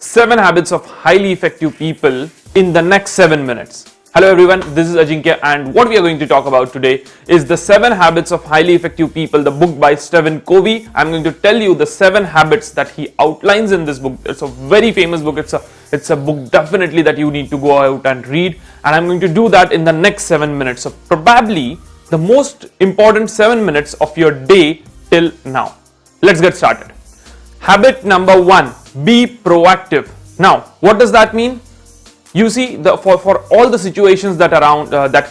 7 habits of highly effective people in the next 7 minutes. Hello everyone, this is Ajinkya and what we are going to talk about today is the 7 habits of highly effective people, the book by Stephen Covey. I'm going to tell you the 7 habits that he outlines in this book. It's a very famous book. It's a book definitely that you need to go out and read, and I'm going to do that in the next 7 minutes. So probably the most important 7 minutes of your day till now. Let's get started. Habit number 1, be proactive. Now, what does that mean? You see, for all the situations that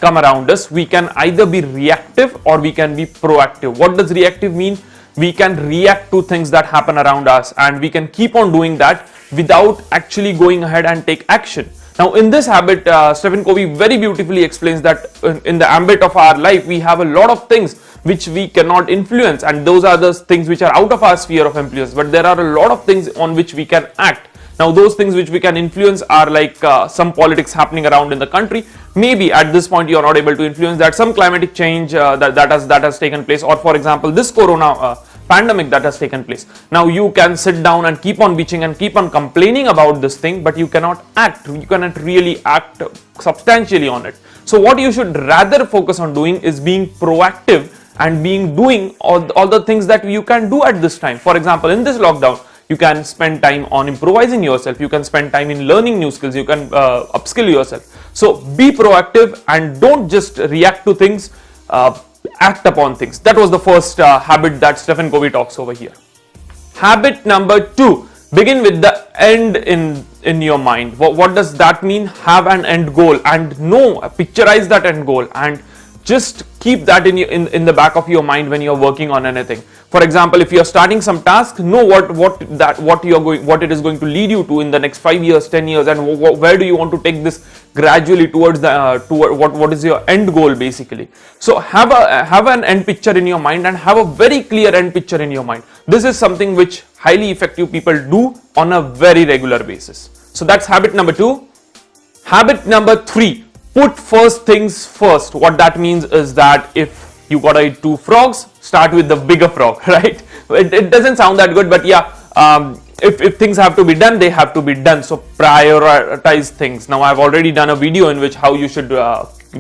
come around us, we can either be reactive or we can be proactive. What does reactive mean? We can react to things that happen around us, and we can keep on doing that without actually going ahead and take action. Now, in this habit, Stephen Covey very beautifully explains that in the ambit of our life, we have a lot of things which we cannot influence, and those are the things which are out of our sphere of influence. But there are a lot of things on which we can act. Now, those things which we can influence are like some politics happening around in the country. Maybe at this point you are not able to influence that. Some climatic change that has taken place, or for example, this corona pandemic that has taken place. Now, you can sit down and keep on bitching and keep on complaining about this thing, but you cannot act. You cannot really act substantially on it. So, what you should rather focus on doing is being proactive and doing all the things that you can do at this time. For example, in this lockdown, you can spend time on improvising yourself. You can spend time in learning new skills. You can upskill yourself. So be proactive and don't just react to things, act upon things. That was the first habit that Stephen Covey talks over here. Habit number 2, begin with the end in your mind. What does that mean? Have an end goal and picturize that end goal and just keep that in the back of your mind when you're working on anything. For example, if you're starting some task, know what it is going to lead you to in the next 5 years, 10 years, and where do you want to take this gradually towards what is your end goal basically. So have an end picture in your mind and have a very clear end picture in your mind. This is something which highly effective people do on a very regular basis. So that's habit number 2. Habit number 3. Put first things first. What that means is that if you gotta eat 2 frogs, start with the bigger frog, right? It doesn't sound that good, but yeah, if things have to be done, they have to be done. So prioritize things. Now, I've already done a video in which how you should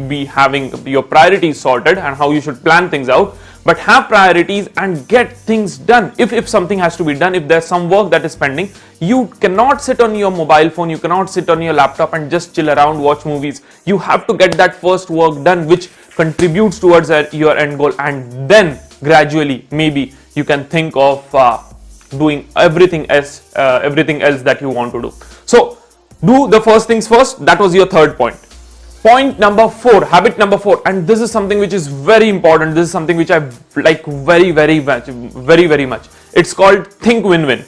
be having your priorities sorted and how you should plan things out. But have priorities and get things done. If something has to be done, if there's some work that is pending, you cannot sit on your mobile phone, you cannot sit on your laptop and just chill around, watch movies. You have to get that first work done which contributes towards your end goal, and then gradually maybe you can think of doing everything else that you want to do. So do the first things first. That was your third point. Point number 4, habit number 4, and this is something which is very important. This is something which I like very much. It's called think win-win.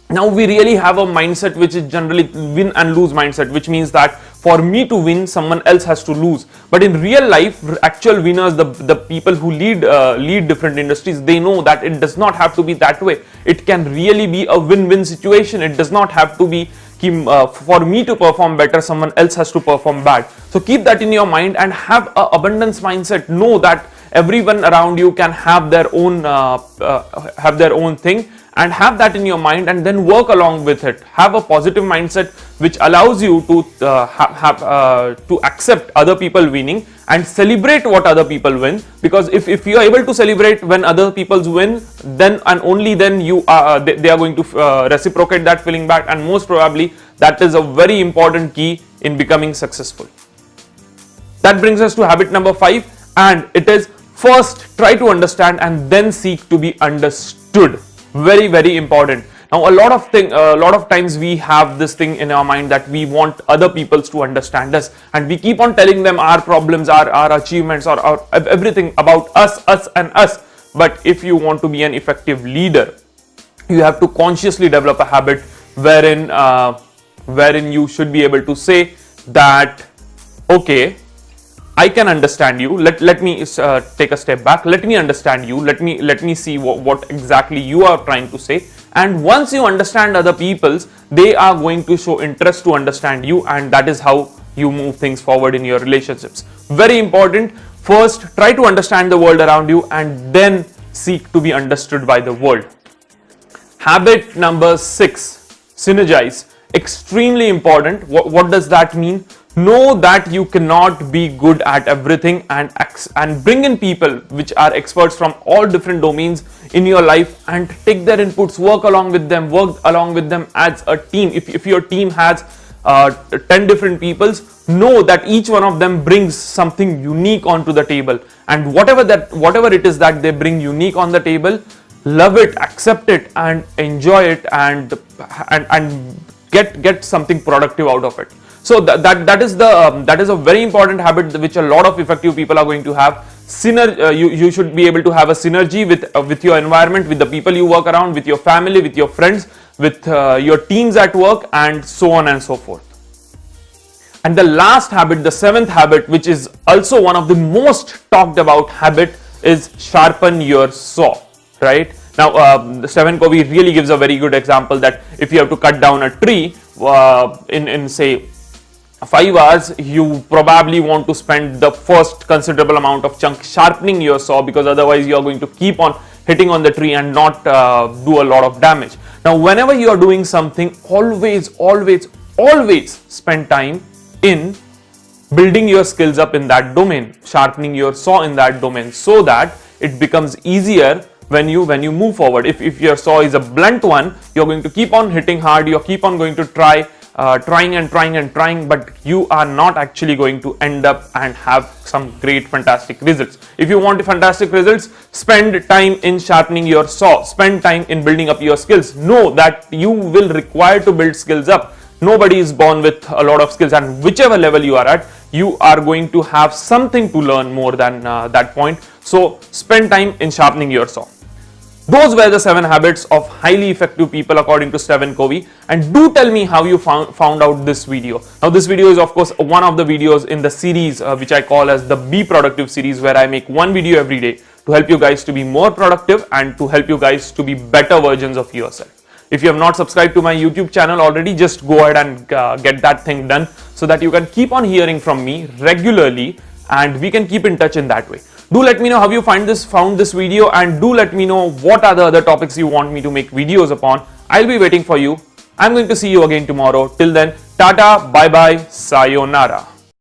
Now, we really have a mindset which is generally win and lose mindset, which means that for me to win, someone else has to lose. But in real life, actual winners, the people who lead different industries, they know that it does not have to be that way. It can really be a win-win situation. It does not have to be for me to perform better, someone else has to perform bad. So keep that in your mind and have an abundance mindset. Know that everyone around you can have their own thing, and have that in your mind and then work along with it. Have a positive mindset which allows you to accept other people winning and celebrate what other people win, because if you are able to celebrate when other people win, then and only then they are going to reciprocate that feeling back, and most probably that is a very important key in becoming successful. That brings us to habit number 5, and it is first try to understand and then seek to be understood. Very important. Now, a lot of times we have this thing in our mind that we want other people to understand us, and we keep on telling them our problems, our achievements, or everything about us. But if you want to be an effective leader, you have to consciously develop a habit wherein you should be able to say that, okay, I can understand you. Let me take a step back. Let me understand you. Let me see what exactly you are trying to say. And once you understand other people's, they are going to show interest to understand you, and that is how you move things forward in your relationships. Very important. First, try to understand the world around you, and then seek to be understood by the world. Habit number 6, synergize. Extremely important. What does that mean? Know that you cannot be good at everything, and bring in people which are experts from all different domains in your life and take their inputs, work along with them as a team. If your team has 10 different peoples, know that each one of them brings something unique onto the table, and whatever it is that they bring unique on the table, love it, accept it, and enjoy it, and get something productive out of it. So that is a very important habit which a lot of effective people are going to have. You should be able to have a synergy with your environment, with the people you work around, with your family, with your friends, with your teams at work, and so on and so forth. And the last habit, the seventh habit, which is also one of the most talked about habit, is sharpen your saw. Right now, Stephen Covey really gives a very good example that if you have to cut down a tree in say 5 hours, you probably want to spend the first considerable amount of chunk sharpening your saw, because otherwise you are going to keep on hitting on the tree and not do a lot of damage. Now, whenever you are doing something, always spend time in building your skills up in that domain, sharpening your saw in that domain, so that it becomes easier when you move forward. If your saw is a blunt one, you're going to keep on hitting hard, you keep on going to trying, but you are not actually going to end up and have some great fantastic results. If you want fantastic results, spend time in sharpening your saw, spend time in building up your skills. Know that you will require to build skills up. Nobody is born with a lot of skills, and whichever level you are at, you are going to have something to learn more than that point. So spend time in sharpening your saw. Those were the 7 habits of highly effective people according to Stephen Covey. And do tell me how you found out this video. Now, this video is of course one of the videos in the series which I call as the Be Productive series, where I make one video every day to help you guys to be more productive and to help you guys to be better versions of yourself. If you have not subscribed to my YouTube channel already, just go ahead and get that thing done, so that you can keep on hearing from me regularly and we can keep in touch in that way. Do let me know how you found this video, and do let me know what are the other topics you want me to make videos upon. I'll be waiting for you. I'm going to see you again tomorrow. Till then, tata, bye bye, sayonara.